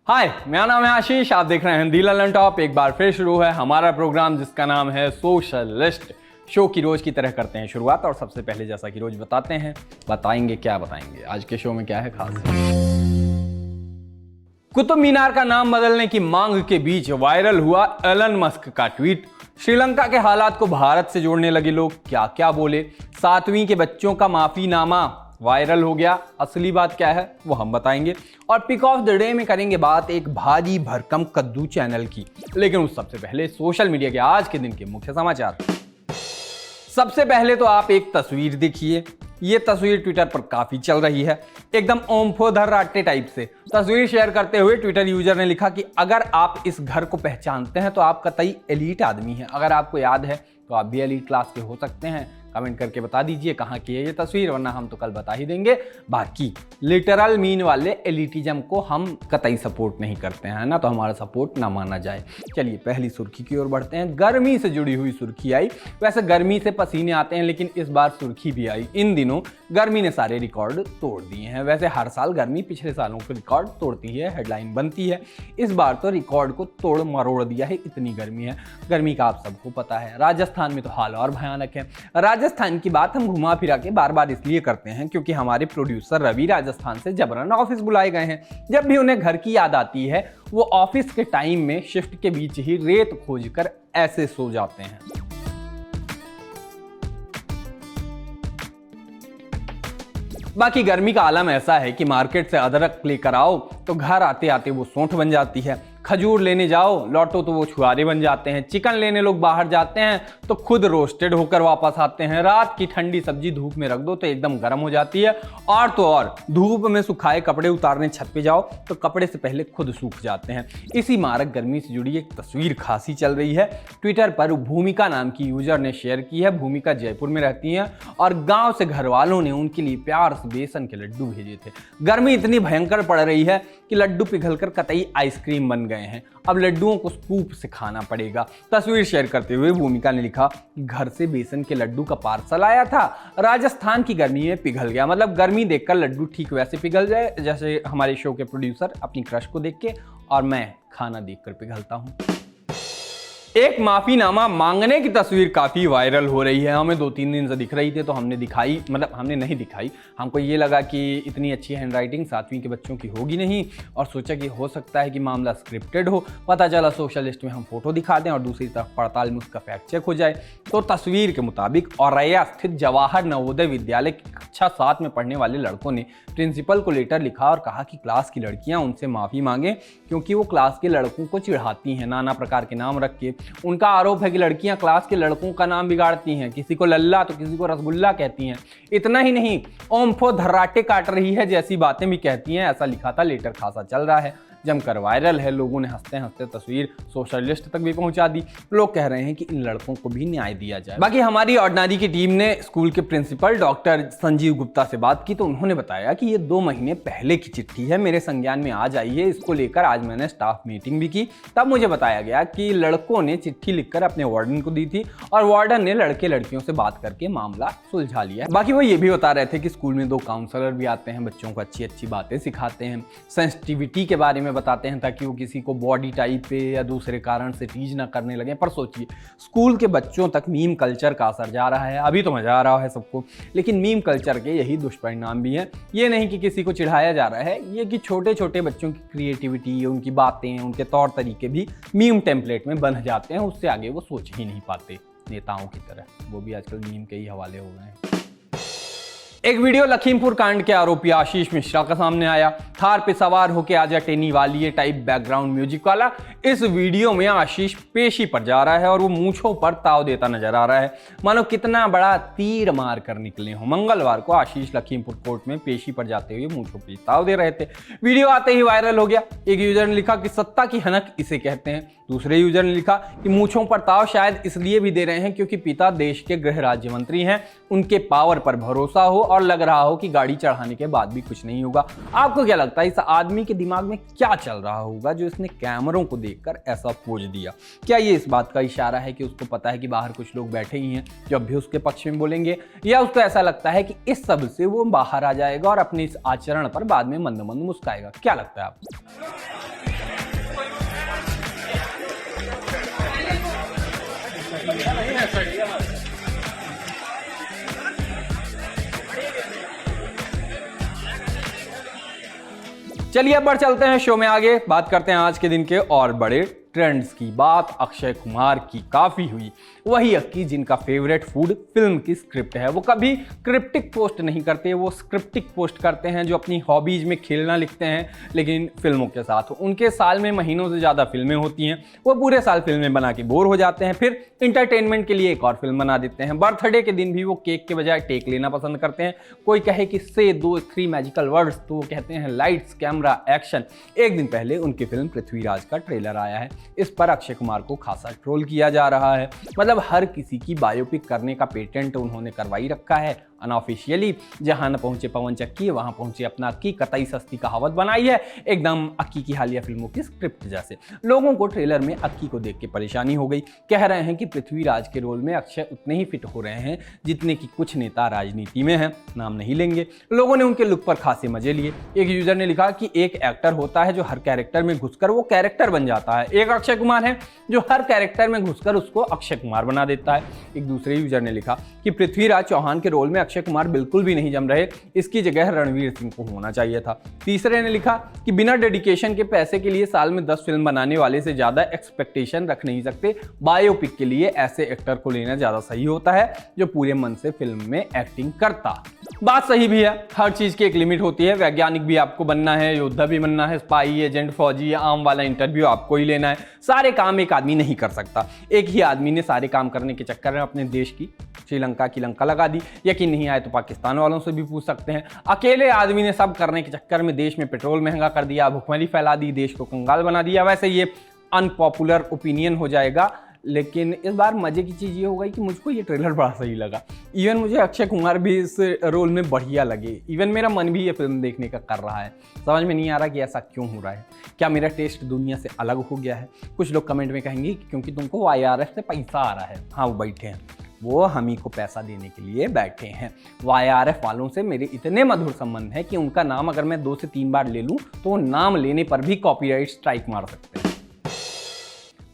हाय, मेरा नाम है आशीष। आप देख रहे हैं हिंदी ललन टॉप। एक बार फिर शुरू है हमारा प्रोग्राम जिसका नाम है सोशलिस्ट। शो की रोज की तरह करते हैं शुरुआत और सबसे पहले जैसा कि रोज बताएंगे क्या बताएंगे आज के शो में क्या है खास। कुतुब मीनार का नाम बदलने की मांग के बीच वायरल हुआ एलन मस्क का ट्वीट। श्रीलंका के हालात को भारत से जोड़ने लगे लोग क्या क्या बोले। 7वीं के बच्चों का माफीनामा वायरल हो गया। असली बात क्या है वो हम बताएंगे। और पिक ऑफ द डे में करेंगे बात एक भारी भरकम कद्दू चैनल की। लेकिन उस सबसे पहले सोशल मीडिया के आज के दिन के मुख्य समाचार। सबसे पहले तो आप एक तस्वीर देखिए। ये तस्वीर ट्विटर पर काफी चल रही है। एकदम ओम्फोधर राटे टाइप से तस्वीर शेयर करते हुए ट्विटर यूजर ने लिखा कि अगर आप इस घर को पहचानते हैं तो आप कतई एलीट आदमी हैं। अगर आपको याद है तो आप भी एलीट क्लास के हो सकते हैं। कमेंट करके बता दीजिए कहाँ की है ये तस्वीर, वरना हम तो कल बता ही देंगे। बाकी लिटरल मीन वाले एलिटिज्म को हम कतई सपोर्ट नहीं करते हैं ना, तो हमारा सपोर्ट ना माना जाए। चलिए पहली सुर्खी की ओर बढ़ते हैं। गर्मी से जुड़ी हुई सुर्खी आई। वैसे गर्मी से पसीने आते हैं लेकिन इस बार सुर्खी भी आई। इन दिनों गर्मी ने सारे रिकॉर्ड तोड़ दिए हैं। वैसे हर साल गर्मी पिछले सालों के रिकॉर्ड तोड़ती है, हेडलाइन बनती है। इस बार तो रिकॉर्ड को तोड़ मरोड़ दिया है, इतनी गर्मी है। गर्मी का आप सबको पता है, राजस्थान में तो हाल और भयानक है। राजस्थान की बात हम घुमा फिरा के बार बार इसलिए करते हैं क्योंकि हमारे प्रोड्यूसर रवि राजस्थान से जबरन ऑफिस बुलाए गए हैं। जब भी उन्हें घर की याद आती है वो ऑफिस के टाइम में शिफ्ट के बीच ही रेत खोजकर ऐसे सो जाते हैं। बाकी गर्मी का आलम ऐसा है कि मार्केट से अदरक लेकर आओ तो घर आते आते वो सौंठ बन जाती है। खजूर लेने जाओ लौटो तो वो छुआरे बन जाते हैं। चिकन लेने लोग बाहर जाते हैं तो खुद रोस्टेड होकर वापस आते हैं। रात की ठंडी सब्जी धूप में रख दो तो एकदम गर्म हो जाती है। और तो और धूप में सुखाए कपड़े उतारने छत पे जाओ तो कपड़े से पहले खुद सूख जाते हैं। इसी मारक गर्मी से जुड़ी एक तस्वीर खासी चल रही है। ट्विटर पर भूमिका नाम की यूजर ने शेयर की है। भूमिका जयपुर में रहती हैं और गाँव से घर वालों ने उनके लिए प्यार से बेसन के लड्डू भेजे थे। गर्मी इतनी भयंकर पड़ रही है कि लड्डू पिघलकर कतई आइसक्रीम बन गए हैं। अब लड्डुओं को स्कूप से खाना पड़ेगा। तस्वीर शेयर करते हुए भूमिका ने लिखा, घर से बेसन के लड्डू का पार्सल आया था, राजस्थान की गर्मी में पिघल गया। मतलब गर्मी देखकर लड्डू ठीक वैसे पिघल जाए जैसे हमारे शो के प्रोड्यूसर अपनी क्रश को देख के और मैं खाना देखकर पिघलता हूं। एक माफीनामा मांगने की तस्वीर काफी वायरल हो रही है। हमें 2-3 दिन से दिख रही थी तो हमने दिखाई, मतलब हमने नहीं दिखाई। हमको ये लगा कि इतनी अच्छी हैंडराइटिंग 7वीं के बच्चों की होगी नहीं और सोचा कि हो सकता है कि मामला स्क्रिप्टेड हो। पता चला सोशलिस्ट में हम फोटो दिखा दें और दूसरी तरफ पड़ताल में उसका फैक्ट चेक हो जाए। तो तस्वीर के मुताबिक औरैया स्थित जवाहर नवोदय विद्यालय की कक्षा 7 में पढ़ने वाले लड़कों ने प्रिंसिपल को लेटर लिखा और कहा कि क्लास की लड़कियां उनसे माफी मांगे क्योंकि वो क्लास के लड़कों को चिढ़ाती हैं नाना प्रकार के नाम रख के। उनका आरोप है कि लड़कियां क्लास के लड़कों का नाम बिगाड़ती हैं, किसी को लल्ला तो किसी को रसगुल्ला कहती हैं। इतना ही नहीं, ओम्फो धर्राटे काट रही है जैसी बातें भी कहती हैं। ऐसा लिखा था। लेटर खासा चल रहा है, जमकर वायरल है। लोगों ने हंसते हंसते तस्वीर सोशलिस्ट तक भी पहुंचा दी। लोग कह रहे हैं कि इन लड़कों को भी न्याय दिया जाए। बाकी हमारी ऑर्डिनरी की टीम ने स्कूल के प्रिंसिपल डॉक्टर संजीव गुप्ता से बात की तो उन्होंने बताया कि ये 2 महीने पहले की चिट्ठी है, मेरे संज्ञान में आज आई है। इसको लेकर आज मैंने स्टाफ मीटिंग भी की। तब मुझे बताया गया कि लड़कों ने चिट्ठी लिखकर अपने वार्डन को दी थी और वार्डन ने लड़के लड़कियों से बात करके मामला सुलझा लिया। बाकी वो ये भी बता रहे थे कि स्कूल में 2 काउंसलर भी आते हैं, बच्चों को अच्छी अच्छी बातें सिखाते हैं, सेंसिटिविटी के बारे में बताते हैं ताकि वो किसी को बॉडी टाइप पे या दूसरे कारण से टीज ना करने लगे। पर सोचिए स्कूल के बच्चों तक मीम कल्चर का असर जा रहा है। अभी तो मजा आ रहा है सबको, लेकिन मीम कल्चर के यही दुष्परिणाम भी हैं। ये नहीं कि किसी को चिढ़ाया जा रहा है, ये कि छोटे छोटे बच्चों की क्रिएटिविटी, उनकी बातें, उनके तौर तरीके भी मीम टेम्पलेट में बन जाते हैं। उससे आगे वो सोच ही नहीं पाते नेताओं की तरह। वो भी आजकल मीम के ही हवाले हो गए हैं। एक वीडियो लखीमपुर कांड के आरोपी आशीष मिश्रा का सामने आया। थार पे सवार होके आजा टेनी वाली ये टाइप बैकग्राउंड म्यूजिक वाला। इस वीडियो में आशीष पेशी पर जा रहा है और वो मूंछों पर ताव देता नजर आ रहा है, मानो कितना बड़ा तीर मार कर निकले हो। मंगलवार को आशीष लखीमपुर कोर्ट में पेशी पर जाते हुए मूंछों पर ताव दे रहे थे। वीडियो आते ही वायरल हो गया। एक यूजर ने लिखा कि सत्ता की हनक इसे कहते हैं। दूसरे यूजर ने लिखा कि मूंछों पर ताव शायद इसलिए भी दे रहे हैं क्योंकि पिता देश के गृह राज्य मंत्री हैं, उनके पावर पर भरोसा हो और लग रहा हो कि गाड़ी चढ़ाने के बाद भी कुछ नहीं होगा। आपको क्या लगता है इस आदमी के दिमाग में क्या चल रहा होगा जो इसने कैमरों को देखकर ऐसा पोज दिया? क्या ये इस बात का इशारा है कि उसको पता है कि बाहर कुछ लोग बैठे ही हैं जो अब भी उसके पक्ष में बोलेंगे, या उसको ऐसा लगता है कि इस सब से वो बाहर आ जाएगा और अपने इस आचरण पर बाद में मंद मंद मुस्काएगा? क्या लगता है आपको? चलिए अब बढ़ चलते हैं शो में आगे, बात करते हैं आज के दिन के और बड़े ट्रेंड्स की। बात अक्षय कुमार की काफी हुई, वही अक्की जिनका फेवरेट फूड फिल्म की स्क्रिप्ट है। वो कभी क्रिप्टिक पोस्ट नहीं करते, वो स्क्रिप्टिक पोस्ट करते हैं, जो अपनी हॉबीज में खेलना लिखते हैं लेकिन फिल्मों के साथ। उनके साल में महीनों से ज़्यादा फिल्में होती हैं, वो पूरे साल फिल्में बना के बोर हो जाते हैं, फिर इंटरटेनमेंट के लिए एक और फिल्म बना देते हैं। बर्थडे के दिन भी वो केक के बजाय टेक लेना पसंद करते हैं। कोई कहे कि से 2-3 मैजिकल वर्ड्स, तो वो कहते हैं लाइट्स कैमरा एक्शन। एक दिन पहले उनकी फिल्म पृथ्वीराज का ट्रेलर आया है, इस पर अक्षय कुमार को खासा ट्रोल किया जा रहा है। मतलब हर किसी की बायोपिक करने का पेटेंट उन्होंने करवाई रखा है अनऑफिशियली। जहां न पहुंचे पवन चक्की, वहां पहुंचे अपना अक्की। कतई सस्ती कहावत बनाई है, एकदम अक्की की हालिया फिल्मों की स्क्रिप्ट जैसे। लोगों को ट्रेलर में अक्की को देख के परेशानी हो गई। कह रहे हैं कि पृथ्वीराज के रोल में अक्षय उतने ही फिट हो रहे हैं जितने कि कुछ नेता राजनीति में हैं, नाम नहीं लेंगे। लोगों ने उनके लुक पर खासे मजे लिए। एक यूजर ने लिखा कि एक एक्टर होता है जो हर कैरेक्टर में घुसकर वो कैरेक्टर बन जाता है, एक अक्षय कुमार है जो हर कैरेक्टर में घुसकर उसको अक्षय कुमार बना देता है। एक दूसरे यूजर ने लिखा कि पृथ्वीराज चौहान के रोल में अक्षय कुमार बिल्कुल भी नहीं जम रहे, इसकी जगह रणवीर सिंह को होना चाहिए था। तीसरे ने लिखा कि बिना डेडिकेशन के पैसे के लिए साल में 10 फिल्म बनाने वाले से ज्यादा एक्सपेक्टेशन रख नहीं सकते। बायोपिक के लिए ऐसे एक्टर को लेना ज्यादा सही होता है जो पूरे मन से फिल्म में एक्टिंग करता। बात सही भी है, हर चीज की एक लिमिट होती है। वैज्ञानिक भी आपको बनना है, योद्धा भी बनना है, स्पाई, एजेंट, फौजी या आम वाला इंटरव्यू आपको ही लेना है। सारे काम एक आदमी नहीं कर सकता। एक ही आदमी ने सारे काम करने के चक्कर में अपने देश की श्रीलंका की लंका लगा दी। यकीन नहीं आए तो पाकिस्तान वालों से भी पूछ सकते हैं। अकेले आदमी ने सब करने के चक्कर में देश में पेट्रोल महंगा कर दिया, भुखमरी फैला दी, देश को कंगाल बना दिया। वैसे ये अनपॉपुलर ओपिनियन हो जाएगा, लेकिन इस बार मजे की चीज़ ये हो गई कि मुझको ये ट्रेलर बड़ा सही लगा। इवन मुझे अक्षय कुमार भी इस रोल में बढ़िया लगे। इवन मेरा मन भी ये फिल्म देखने का कर रहा है। समझ में नहीं आ रहा कि ऐसा क्यों हो रहा है। क्या मेरा टेस्ट दुनिया से अलग हो गया है? कुछ लोग कमेंट में कहेंगे कि क्योंकि तुमको IRS से पैसा आ रहा है। हाँ, वो बैठे हैं, वो हम ही को पैसा देने के लिए बैठे हैं। YRF वालों से मेरे इतने मधुर संबंध है कि उनका नाम अगर मैं 2 से 3 बार ले लूं तो नाम लेने पर भी कॉपीराइट स्ट्राइक मार सकते हैं।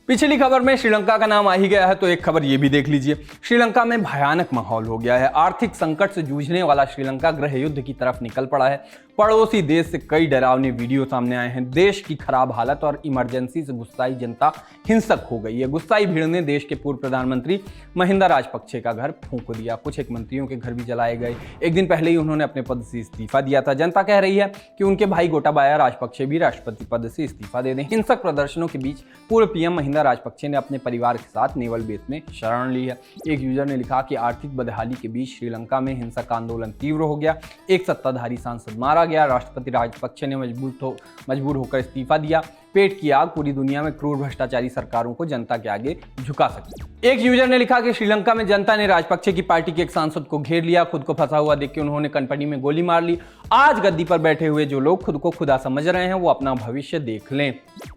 पिछली खबर में श्रीलंका का नाम आ ही गया है, तो एक खबर ये भी देख लीजिए। श्रीलंका में भयानक माहौल हो गया है। आर्थिक संकट से जूझने वाला श्रीलंका गृह युद्ध की तरफ निकल पड़ा है। पड़ोसी देश से कई डरावने वीडियो सामने आए हैं। देश की खराब हालत और इमरजेंसी से गुस्साई जनता हिंसक हो गई है। गुस्साई भीड़ ने देश के पूर्व प्रधानमंत्री महिंदा राजपक्षे का घर फूंक दिया। कुछ एक मंत्रियों के घर भी जलाए गए। एक दिन पहले ही उन्होंने अपने पद से इस्तीफा दिया था। जनता कह रही है कि उनके भाई गोटाबाया राजपक्षे भी राष्ट्रपति पद से इस्तीफा दे दें। हिंसक प्रदर्शनों के बीच पूर्व PM महिंदा राजपक्षे ने अपने परिवार के साथ नेवल बेस में शरण ली है। एक यूजर ने लिखा कि आर्थिक बदहाली के बीच श्रीलंका में हिंसक आंदोलन तीव्र हो गया। एक सत्ताधारी सांसद मारा गया। राष्ट्रपति राजपक्षे ने मजबूर होकर इस्तीफा दिया। पेट की आग पूरी दुनिया में क्रूर भ्रष्टाचारी सरकारों को जनता के आगे झुका सकती। एक यूजर ने लिखा कि श्रीलंका में जनता ने राजपक्षे की पार्टी के एक सांसद को घेर लिया। खुद को फंसा हुआ देख के उन्होंने कनपटी में गोली मार ली। आज गद्दी पर बैठे हुए जो लोग खुद को खुदा समझ रहे हैं वो अपना भविष्य देख लें।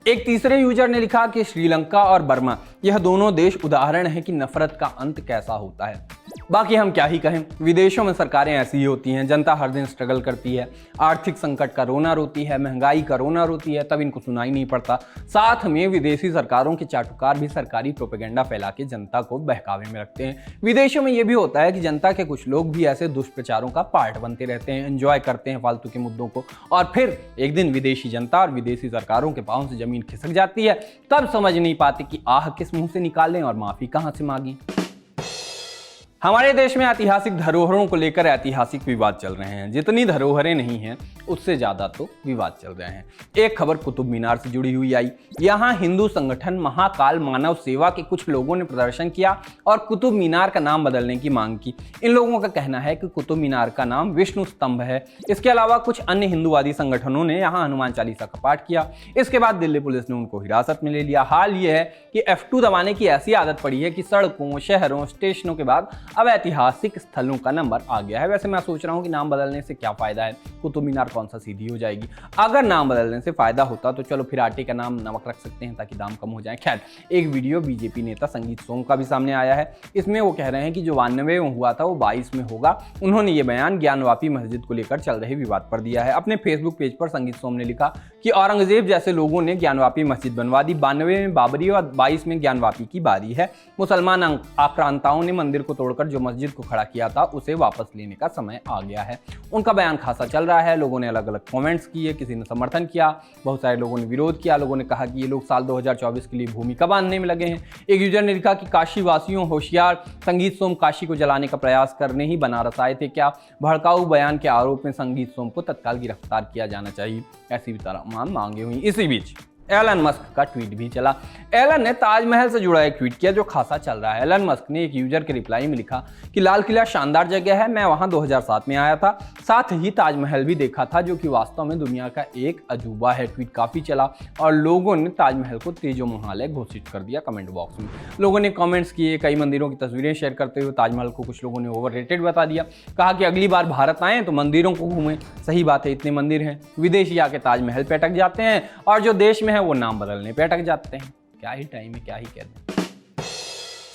एक तीसरे यूजर ने लिखा कि श्रीलंका और बर्मा, यह दोनों देश उदाहरण है कि नफरत का अंत कैसा होता है। बाकी हम क्या ही कहें, विदेशों में सरकारें ऐसी ही होती हैं। जनता हर दिन स्ट्रगल करती है, आर्थिक संकट का रोना रोती है, महंगाई का रोना रोती है, तब इनको सुनाई नहीं पड़ता। साथ में विदेशी सरकारों के चाटुकार भी सरकारी प्रोपेगेंडा फैला के जनता को बहकावे में रखते हैं। विदेशों में यह भी होता है कि जनता के कुछ लोग भी ऐसे दुष्प्रचारों का पार्ट बनते रहते हैं, एंजॉय करते हैं फालतू के मुद्दों को, और फिर एक दिन विदेशी जनता और विदेशी सरकारों के पांव से जमीन खिसक जाती है। तब समझ नहीं पाते कि आह किस मुंह से निकालें और माफी कहां से मांगी। हमारे देश में ऐतिहासिक धरोहरों को लेकर ऐतिहासिक विवाद चल रहे हैं। जितनी धरोहरें नहीं हैं उससे ज्यादा तो विवाद चल रहे हैं। एक खबर कुतुब मीनार से जुड़ी हुई आई। यहाँ हिंदू संगठन महाकाल मानव सेवा के कुछ लोगों ने प्रदर्शन किया और कुतुब मीनार का नाम बदलने की मांग की। इन लोगों का कहना है कि कुतुब मीनार का नाम विष्णु स्तंभ है। इसके अलावा कुछ अन्य हिंदूवादी संगठनों ने यहाँ हनुमान चालीसा का पाठ किया। इसके बाद दिल्ली पुलिस ने उनको हिरासत में ले लिया। हाल ये है कि F2 दबाने की ऐसी आदत पड़ी है कि सड़कों, शहरों, स्टेशनों के बाद अब ऐतिहासिक स्थलों का नंबर आ गया है। वैसे मैं सोच रहा हूँ कि नाम बदलने से क्या फ़ायदा है, कुतुब मीनार कौन सा सीधी हो जाएगी। अगर नाम बदलने से फ़ायदा होता तो चलो फिर आटे का नाम नमक रख सकते हैं ताकि दाम कम हो जाए। खैर, एक वीडियो बीजेपी नेता संगीत सोम का भी सामने आया है। इसमें वो कह रहे हैं कि जो 92 में हुआ था वो 22 में होगा। उन्होंने ये बयान ज्ञानवापी मस्जिद को लेकर चल रहे विवाद पर दिया है। अपने फेसबुक पेज पर संगीत सोम ने लिखा कि औरंगजेब जैसे लोगों ने ज्ञानवापी मस्जिद बनवा दी, 92 में बाबरी और 22 में ज्ञानवापी की बारी है। मुसलमान आक्रांताओं ने मंदिर को तोड़कर जो मस्जिद को खड़ा किया था उसे वापस लेने का समय आ गया है। उनका बयान खासा चल रहा है, लोगों ने अलग अलग कमेंट्स किए, किसी ने समर्थन किया, बहुत सारे लोगों ने विरोध किया। लोगों ने कहा कि ये लोग साल 2024 के लिए भूमिका बांधने में लगे हैं। एक यूजर ने लिखा कि काशी वासियों होशियार, संगीत सोम काशी को जलाने का प्रयास करने ही बनारस आए थे क्या? भड़काऊ बयान के आरोप में संगीत सोम को तत्काल गिरफ्तार किया जाना चाहिए, ऐसी भी तमाम मांगे हुई। इसी बीच एलन मस्क का ट्वीट भी चला। एलन ने ताजमहल से जुड़ा एक ट्वीट किया जो खासा चल रहा है। एलन मस्क ने एक यूजर के रिप्लाई में लिखा कि लाल किला शानदार जगह है, मैं वहां 2007 में आया था, साथ ही ताजमहल भी देखा था जो कि वास्तव में दुनिया का एक अजूबा है। ट्वीट काफी चला और लोगों ने ताजमहल को तेजो महालय घोषित कर दिया। कमेंट बॉक्स में लोगों ने कमेंट्स किए, कई मंदिरों की तस्वीरें शेयर करते हुए ताजमहल को कुछ लोगों ने ओवररेटेड बता दिया। कहा कि अगली बार भारत आए तो मंदिरों को घूमें। सही बात है, इतने मंदिर हैं, विदेशी आके ताजमहल पे अटक जाते हैं और जो देश में है वो नाम बदलने पे अटक जाते हैं। क्या ही टाइम है, क्या ही कह दें।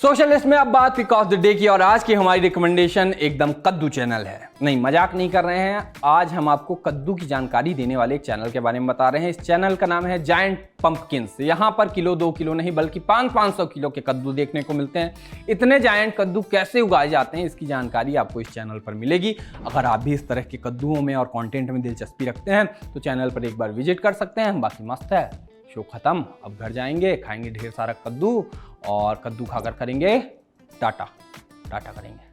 सोशलिस्ट में अब बात पिक ऑफ द डे की, और आज की हमारी रिकमेंडेशन एकदम कद्दू चैनल है। नहीं, मजाक नहीं कर रहे हैं, आज हम आपको कद्दू की जानकारी देने वाले एक चैनल के बारे में बता रहे हैं। इस चैनल का नाम है जायंट पंपकिंस। यहाँ पर किलो 2 किलो नहीं बल्कि 500 किलो के कद्दू देखने को मिलते हैं। इतने जायंट कद्दू कैसे उगाए जाते हैं इसकी जानकारी आपको इस चैनल पर मिलेगी। अगर आप भी इस तरह के कद्दुओं में और कंटेंट में दिलचस्पी रखते हैं तो चैनल पर एक बार विजिट कर सकते हैं। बाकी मस्त है। शो खत्म, अब घर जाएंगे, खाएंगे ढेर सारा कद्दू और कद्दू खाकर करेंगे टाटा करेंगे।